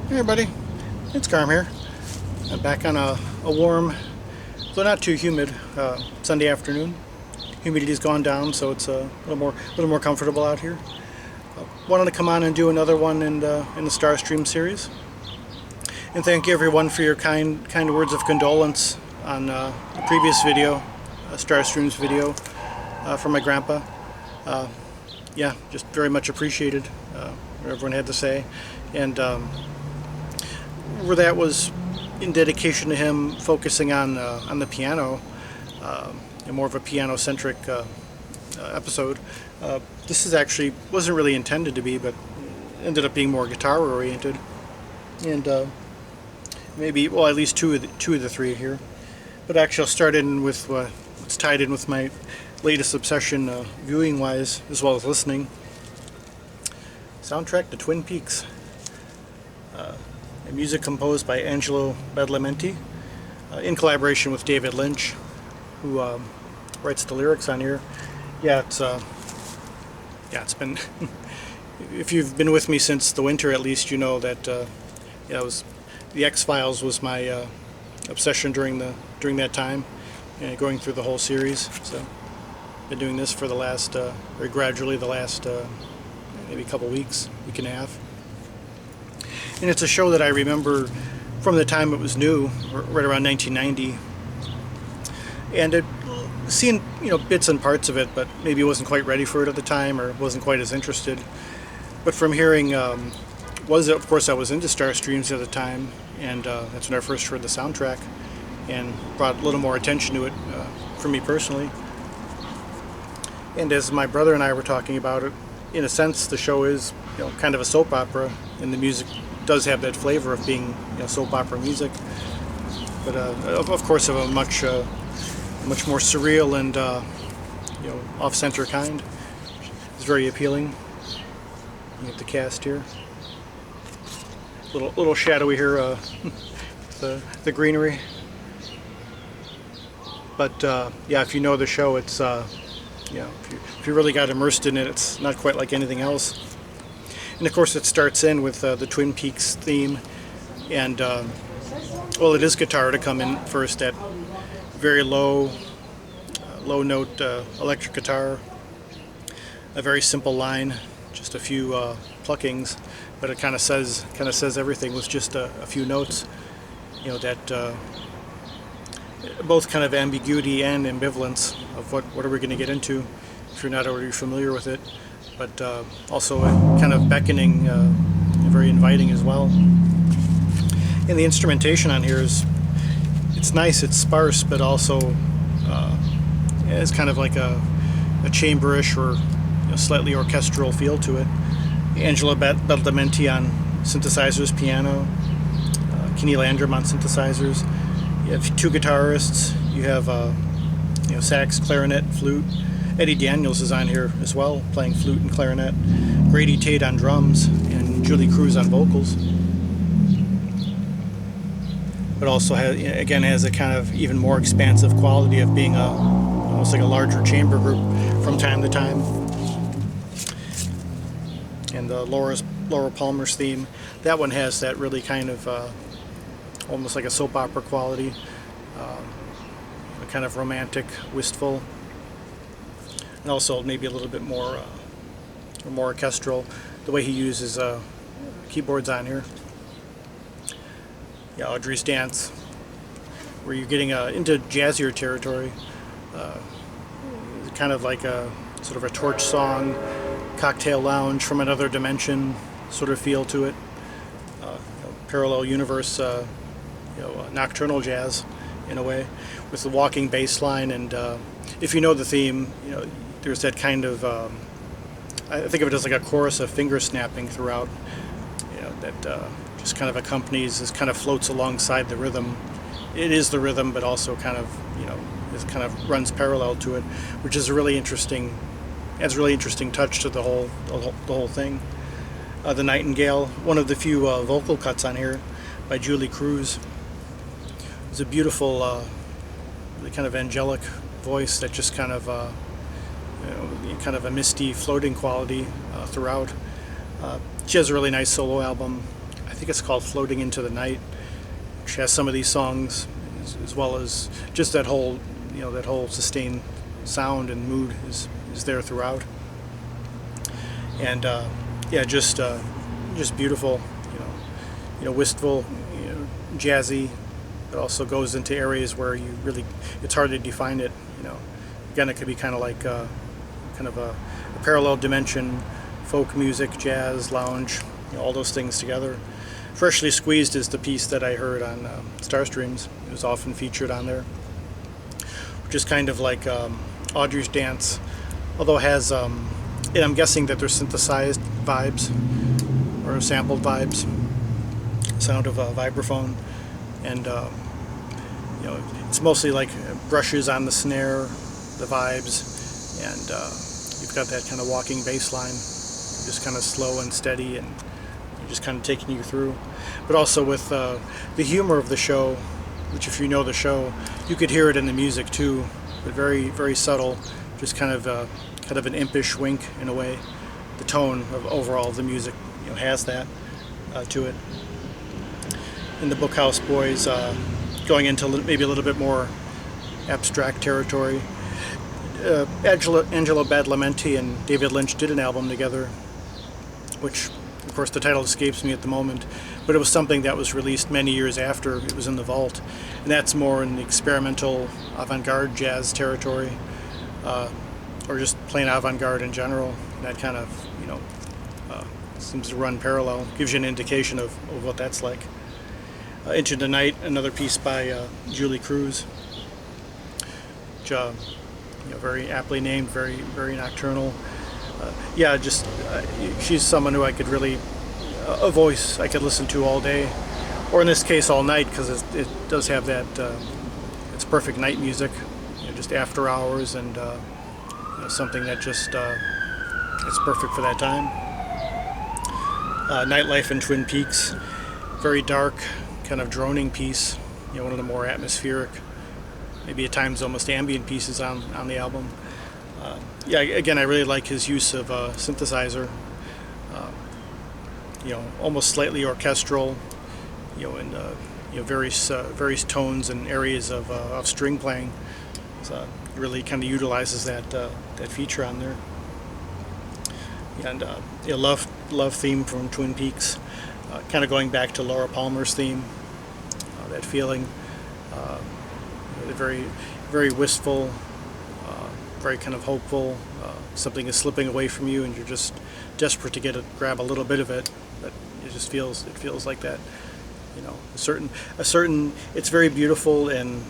Hey everybody, it's Carm here. I'm back on a warm, though not too humid, Sunday afternoon. Humidity's gone down, so it's a little more comfortable out here. Wanted to come on and do another one in the Starstream series, and thank you everyone for your kind words of condolence on the previous video, Starstream's video from my grandpa. Yeah, just very much appreciated what everyone had to say, and. Where that was in dedication to him focusing on the piano, and more of a piano-centric episode. This is actually wasn't really intended to be, but ended up being more guitar-oriented, and maybe at least two of the three here. But actually, I'll start in with what's tied in with my latest obsession, viewing-wise as well as listening. Soundtrack to Twin Peaks. Music composed by Angelo Badalamenti, in collaboration with David Lynch, who writes the lyrics on here. Yeah, it's been. If you've been with me since the winter, at least you know that. Yeah, it was the X-Files was my obsession during that time, going through the whole series. So, been doing this for the last, very gradually, the last maybe a couple weeks, week and a half. And it's a show that I remember from the time it was new, right around 1990. And it seen bits and parts of it, but maybe wasn't quite ready for it at the time, or wasn't quite as interested. But from hearing, of course I was into Starstreams at the time, and that's when I first heard the soundtrack, and brought a little more attention to it for me personally. And as my brother and I were talking about it, in a sense, the show is kind of a soap opera, and the music does have that flavor of being soap opera music, but of course of a much more surreal and off-center kind. It's very appealing. You have the cast here, little shadowy here, the greenery. But yeah, if you know the show, it's if you really got immersed in it, it's not quite like anything else. And of course, it starts in with the Twin Peaks theme, and well, it is guitar to come in first, at very low note electric guitar, a very simple line, just a few pluckings, but it kind of says everything with just a few notes. That both kind of ambiguity and ambivalence of what are we going to get into if you're not already familiar with it. But also kind of beckoning, very inviting as well. And the instrumentation on here it's nice, it's sparse, but also it's kind of like a chamberish or slightly orchestral feel to it. Angelo Badalamenti on synthesizers, piano, Kenny Landrum on synthesizers. You have two guitarists. You have sax, clarinet, flute. Eddie Daniels is on here as well, playing flute and clarinet. Grady Tate on drums, and Julie Cruz on vocals. But also has a kind of even more expansive quality of being almost like a larger chamber group from time to time. And Laura Palmer's theme, that one has that really kind of almost like a soap opera quality, kind of romantic, wistful. And also maybe a little bit more orchestral, the way he uses keyboards on here. Yeah, Audrey's Dance, where you're getting into jazzier territory, kind of like a sort of a torch song, cocktail lounge from another dimension sort of feel to it. Parallel universe, nocturnal jazz in a way, with the walking bass line. And if you know the theme, there's that kind of, I think of it as like a chorus of finger snapping throughout, that just kind of accompanies, this kind of floats alongside the rhythm. It is the rhythm, but also kind of, it kind of runs parallel to it, which is adds a really interesting touch to the whole thing. The Nightingale, one of the few vocal cuts on here by Julie Cruz. It's a beautiful, really kind of angelic voice that just kind of, kind of a misty, floating quality throughout. She has a really nice solo album I think it's called Floating Into the Night, which has some of these songs, as well as just that whole, that whole sustained sound and mood is there throughout. And yeah, just beautiful, wistful, jazzy. It also goes into areas where it's hard to define it. Again, it could be kind of like kind of a parallel dimension, folk music, jazz, lounge, all those things together. Freshly Squeezed is the piece that I heard on Starstreams. It was often featured on there, which is kind of like Audrey's Dance, although it has, and I'm guessing that they're synthesized vibes or sampled vibes, sound of a vibraphone, and it's mostly like brushes on the snare, the vibes, and you've got that kind of walking bass line, just kind of slow and steady, and just kind of taking you through. But also with the humor of the show, which if you know the show, you could hear it in the music too, but very, very subtle, just kind of an impish wink in a way. The tone of overall the music, has that to it. And the Bookhouse Boys, going into maybe a little bit more abstract territory. Angelo Badalamenti and David Lynch did an album together, which, of course, the title escapes me at the moment, but it was something that was released many years after it was in the vault, and that's more in the experimental avant-garde jazz territory, or just plain avant-garde in general. That kind of, seems to run parallel, gives you an indication of what that's like. Into the Night, another piece by Julie Cruz, which, very aptly named, very, very nocturnal. Yeah, she's someone who I could really, a voice I could listen to all day, or in this case all night, because it does have that, it's perfect night music, just after hours, and something that just, it's perfect for that time. Nightlife in Twin Peaks, very dark, kind of droning piece, one of the more atmospheric, maybe at times almost ambient pieces on the album. Yeah, again, I really like his use of synthesizer, almost slightly orchestral, and various tones and areas of string playing. So it really kind of utilizes that feature on there. And love theme from Twin Peaks, kind of going back to Laura Palmer's theme, that feeling, very, very wistful, very kind of hopeful. Something is slipping away from you, and you're just desperate to grab a little bit of it. But it feels like that. A certain. It's very beautiful and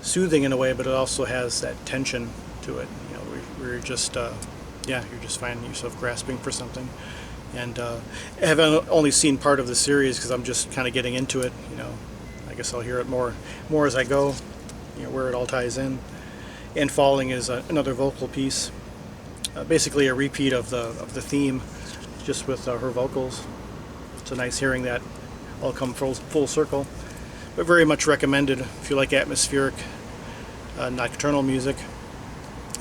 soothing in a way, but it also has that tension to it. Where you're just, you're just finding yourself grasping for something. And I haven't only seen part of the series because I'm just kind of getting into it. I guess I'll hear it more as I go. Where it all ties in. And Falling is another vocal piece, basically a repeat of the theme, just with her vocals. It's a nice hearing that all come full circle. But very much recommended if you like atmospheric nocturnal music.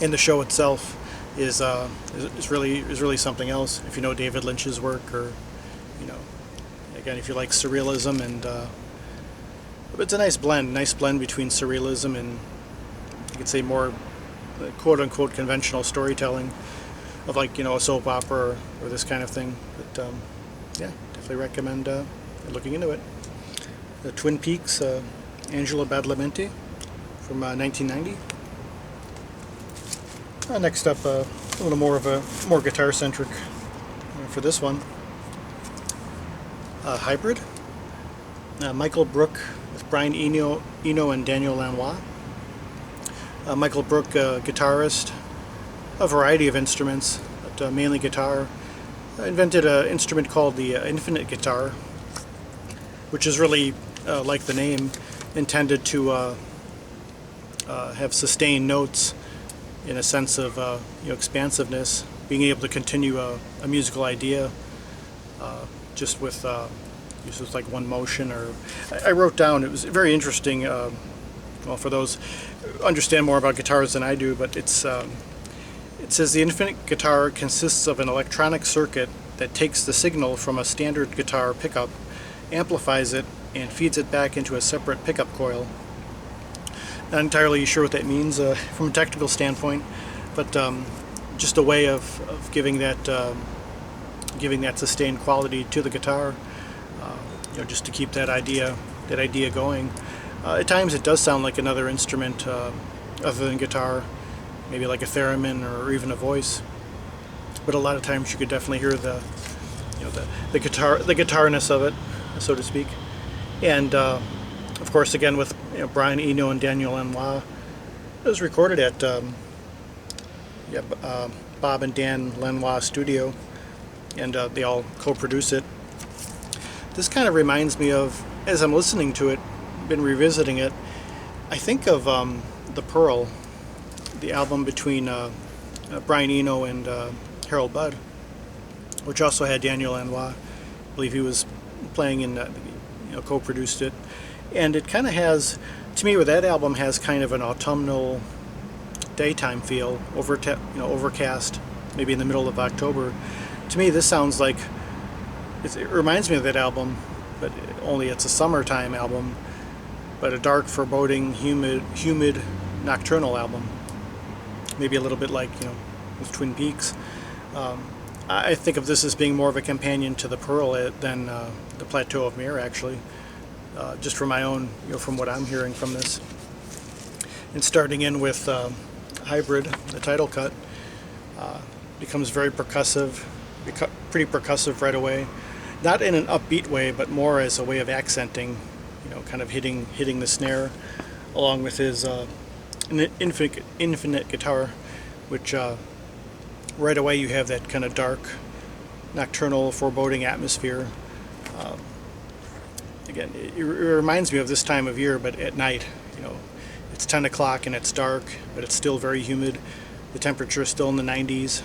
And the show itself is really something else. If you know David Lynch's work, or again, if you like surrealism, and it's a nice blend between surrealism and, you could say, more quote-unquote conventional storytelling of, like, a soap opera or this kind of thing. But yeah, definitely recommend looking into it. The Twin Peaks, Angelo Badalamenti from 1990. Next up, a little more guitar-centric for this one. Hybrid. Michael Brook with Brian Eno and Daniel Lanois. Michael Brook, guitarist, a variety of instruments, but mainly guitar. Invented an instrument called the infinite guitar, which is really, like the name, intended to have sustained notes in a sense of expansiveness, being able to continue a musical idea just with like one motion. Or I wrote down, it was very interesting. Well, for those who understand more about guitars than I do, but it says the infinite guitar consists of an electronic circuit that takes the signal from a standard guitar pickup amplifies it and feeds it back into a separate pickup coil. Not entirely sure what that means from a technical standpoint, but just a way of giving that sustained quality to the guitar, just to keep that idea going. At times it does sound like another instrument other than guitar, maybe like a theremin or even a voice. But a lot of times you could definitely hear the guitarness of it, so to speak. And of course, again with Brian Eno and Daniel Lanois, it was recorded at Bob and Dan Lanois studio, and they all co-produce it. This kind of reminds me of, as I'm listening to it, been revisiting it, I think of The Pearl, the album between Brian Eno and Harold Budd, which also had Daniel Lanois. I believe he was playing in, co-produced it. And it kind of has, to me, where that album has kind of an autumnal daytime feel, overcast, maybe in the middle of October. To me, this sounds like, it reminds me of that album, but only it's a summertime album, but a dark, foreboding, humid nocturnal album. Maybe a little bit like, with Twin Peaks. I think of this as being more of a companion to The Pearl than The Plateau of Mir, actually. Just from my own, from what I'm hearing from this. And starting in with Hybrid, the title cut, becomes very percussive, pretty percussive right away. Not in an upbeat way, but more as a way of accenting, kind of hitting the snare, along with his infinite guitar, which right away you have that kind of dark, nocturnal, foreboding atmosphere. Again, it reminds me of this time of year, but at night. It's 10 o'clock and it's dark, but it's still very humid. The temperature is still in the 90s.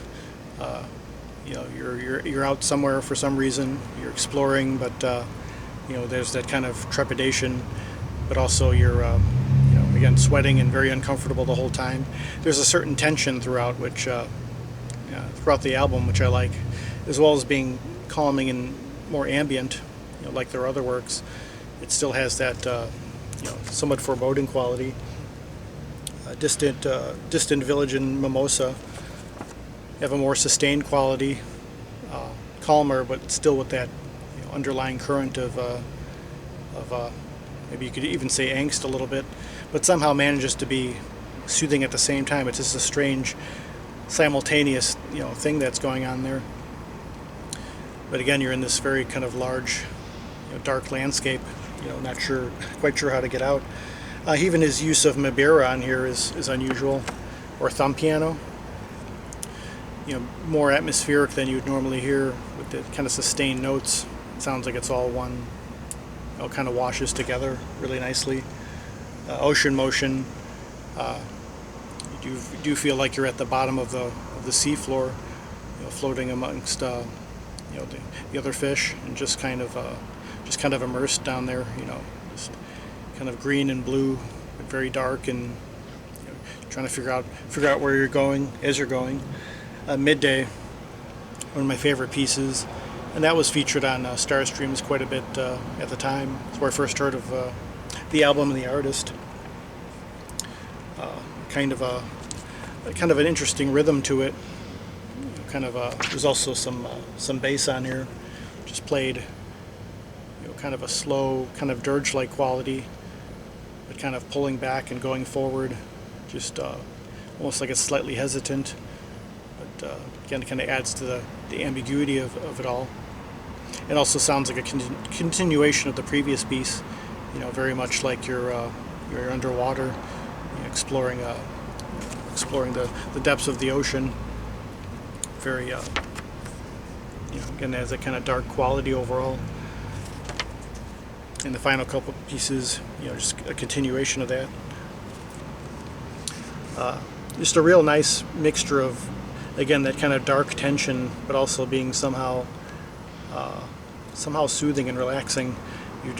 You're out somewhere for some reason. You're exploring, but there's that kind of trepidation. But also you're again sweating and very uncomfortable the whole time. There's a certain tension throughout, which throughout the album, which I like, as well as being calming and more ambient, like their other works. It still has that somewhat foreboding quality. Distant Village and Mimosa have a more sustained quality, calmer, but still with that underlying current of maybe you could even say angst a little bit, but somehow manages to be soothing at the same time. It's just a strange, simultaneous thing that's going on there. But again, you're in this very kind of large, dark landscape. Not quite sure how to get out. Even his use of Mabira on here is unusual, or thumb piano. More atmospheric than you'd normally hear with the kind of sustained notes. It sounds like it's all one, kind of washes together really nicely. Ocean motion. You do feel like you're at the bottom of the seafloor, floating amongst the other fish, and just kind of immersed down there. Just kind of green and blue, but very dark, and trying to figure out where you're going as you're going. Midday, one of my favorite pieces, and that was featured on Starstreams quite a bit at the time. It's where I first heard of the album and the artist. Kind of an interesting rhythm to it. There's also some bass on here, just played. Kind of a slow, kind of dirge-like quality, but kind of pulling back and going forward, just almost like it's slightly hesitant. But again, it kind of adds to the ambiguity of it all. It also sounds like a continuation of the previous piece. Very much like you're underwater, exploring the depths of the ocean. Very, again, has that kind of dark quality overall. And the final couple pieces, just a continuation of that. Just a real nice mixture of, again, that kind of dark tension, but also being somehow soothing and relaxing. You're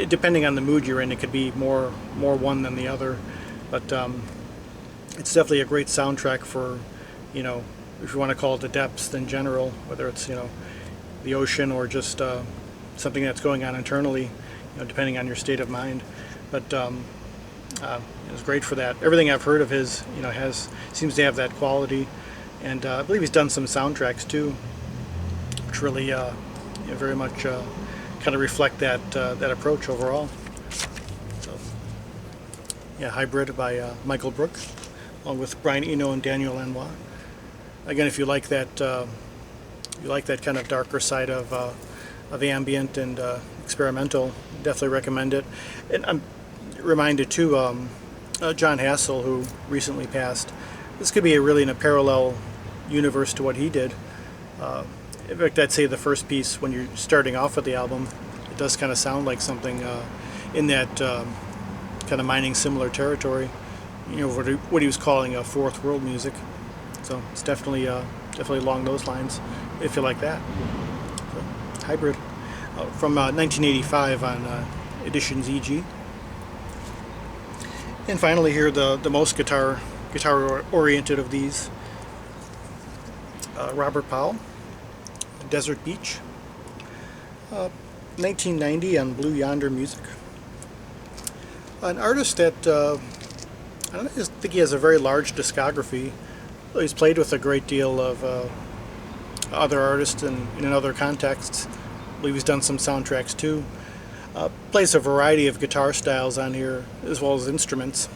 depending on the mood you're in, it could be more one than the other. But it's definitely a great soundtrack for, if you want to call it the depths in general, whether it's the ocean or just something that's going on internally, depending on your state of mind. But it was great for that. Everything I've heard of his, seems to have that quality, and I believe he's done some soundtracks too, which really very much kind of reflect that approach overall. So, yeah, Hybrid by Michael Brook, along with Brian Eno and Daniel Lanois. Again, if you like that, kind of darker side of ambient and experimental, definitely recommend it. And I'm reminded too, John Hassel, who recently passed. This could be really in a parallel universe to what he did. In fact, I'd say the first piece, when you're starting off with the album, it does kind of sound like something in that kind of mining similar territory. What he was calling a fourth world music. So it's definitely along those lines, if you like that. So, Hybrid, from 1985 on Editions EG. And finally here, the most guitar oriented of these, Robert Powell, Desert Beach, 1990 on Blue Yonder Music. An artist that I don't think he has a very large discography. He's played with a great deal of other artists in other contexts. I believe he's done some soundtracks too. Plays a variety of guitar styles on here, as well as instruments.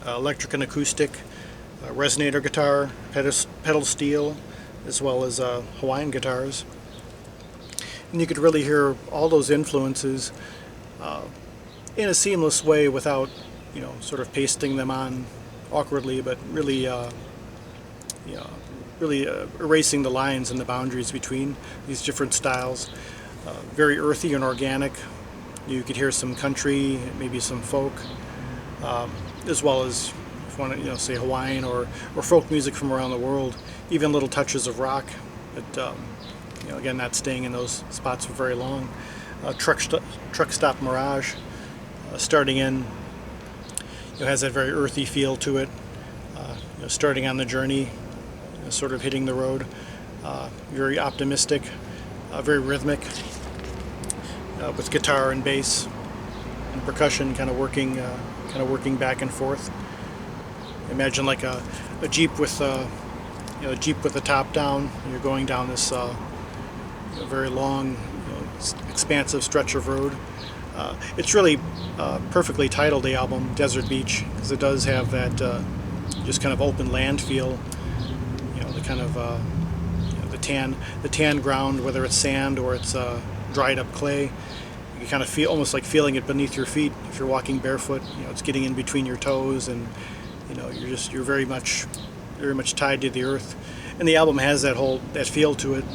Electric and acoustic, resonator guitar, pedal steel, as well as Hawaiian guitars. And you could really hear all those influences in a seamless way without, sort of pasting them on awkwardly, but really, erasing the lines and the boundaries between these different styles. Very earthy and organic. You could hear some country, maybe some folk, as well as, if you want to, say Hawaiian or folk music from around the world. Even little touches of rock, but again, not staying in those spots for very long. Truck Stop Mirage, starting in, has that very earthy feel to it. Starting on the journey, sort of hitting the road. Very optimistic, very rhythmic, with guitar and bass and percussion kind of working back and forth. Imagine like a Jeep with Jeep with the top down. You're going down this very long, expansive stretch of road. It's really perfectly titled, the album Desert Beach, because it does have that just kind of open land feel. The kind of the tan ground, whether it's sand or it's dried up clay. You kind of feel almost like feeling it beneath your feet if you're walking barefoot. It's getting in between your toes, and you're very much tied to the earth. And the album has that feel to it.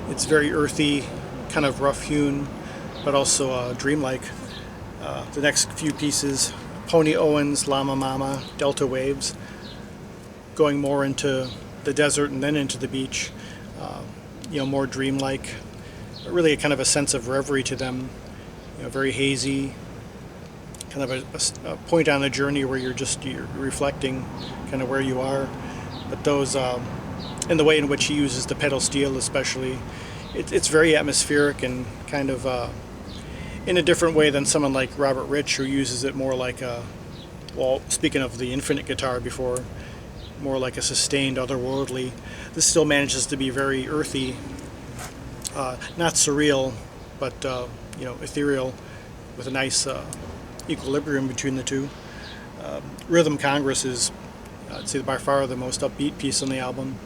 It's very earthy, kind of rough-hewn, but also dreamlike. The next few pieces, Pony Owens, Llama Mama, Delta Waves, going more into the desert and then into the beach, more dreamlike. Really a kind of a sense of reverie to them, very hazy, kind of a point on the journey where you're reflecting kind of where you are. But those, and the way in which he uses the pedal steel especially, it's very atmospheric and kind of in a different way than someone like Robert Rich, who uses it more like speaking of the infinite guitar before, more like a sustained, otherworldly. This still manages to be very earthy, not surreal, but ethereal, with a nice equilibrium between the two. Rhythm Congress is, I'd say, by far the most upbeat piece on the album.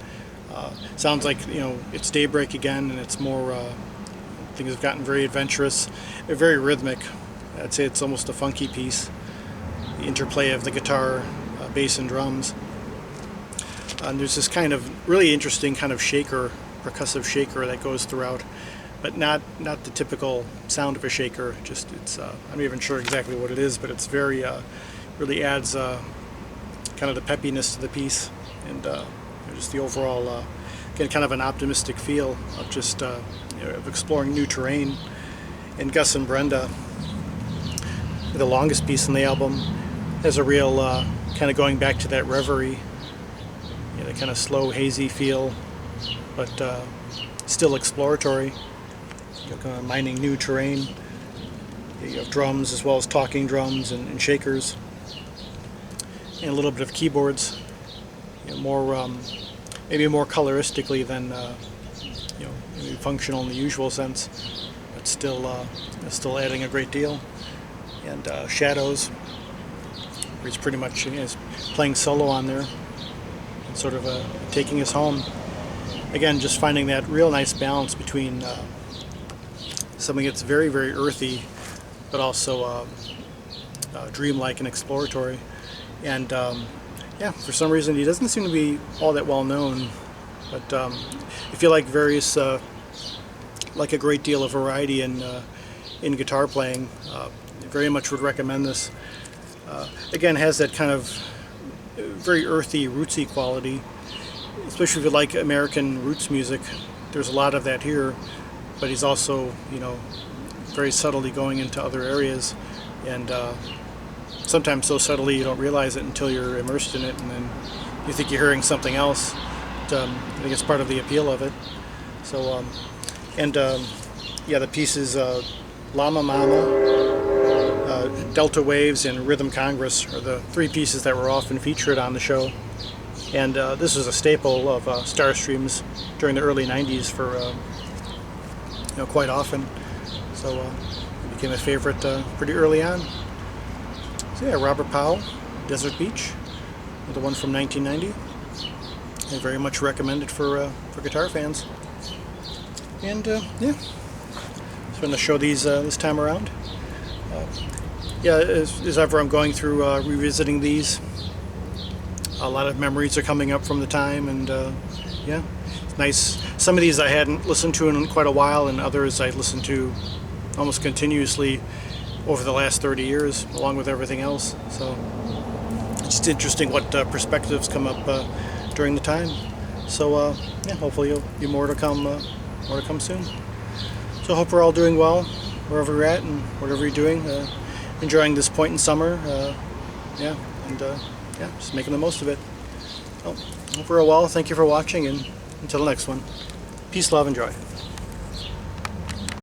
Sounds like it's daybreak again, and it's more things have gotten very adventurous, very rhythmic. I'd say it's almost a funky piece. The interplay of the guitar, bass, and drums. And there's this kind of really interesting kind of shaker, percussive shaker that goes throughout, but not the typical sound of a shaker. Just it's I'm not even sure exactly what it is, but it's very really adds kind of the peppiness to the piece, and just the overall again kind of an optimistic feel of just of exploring new terrain. And Gus and Brenda, the longest piece in the album, has a real kind of going back to that reverie, the kind of slow, hazy feel, but still exploratory. kind of mining new terrain. You have drums as well as talking drums and shakers, and a little bit of keyboards. More maybe more coloristically than maybe functional in the usual sense, but still adding a great deal. And shadows, where he's pretty much is playing solo on there, and sort of taking us home. Again, just finding that real nice balance between something that's very, very earthy, but also dreamlike and exploratory. And yeah, for some reason he doesn't seem to be all that well known, but if you like various, like a great deal of variety in guitar playing, very much would recommend this. Again, has that kind of very earthy, rootsy quality, especially if you like American roots music. There's a lot of that here, but he's also, very subtly going into other areas, and sometimes so subtly you don't realize it until you're immersed in it, and then you think you're hearing something else. But, I think it's part of the appeal of it. So, yeah, the pieces Llama Mama, Delta Waves, and Rhythm Congress are the three pieces that were often featured on the show. And this was a staple of Starstreams during the early 90s for quite often. So it became a favorite pretty early on. So yeah, Robert Powell, Desert Beach, the one from 1990. I very much recommend it for guitar fans. And yeah, so I'm going to show these this time around. Yeah, as ever I'm going through revisiting these. A lot of memories are coming up from the time, and yeah, it's nice. Some of these I hadn't listened to in quite a while, and others I listened to almost continuously over the last 30 years, along with everything else. So it's just interesting what perspectives come up during the time. So yeah, hopefully you'll be more to come soon. So I hope we're all doing well wherever you're at and whatever you're doing, enjoying this point in summer. Yeah, and yeah, just making the most of it. Well, hope we're all well. Thank you for watching, and until the next one, peace, love, and joy.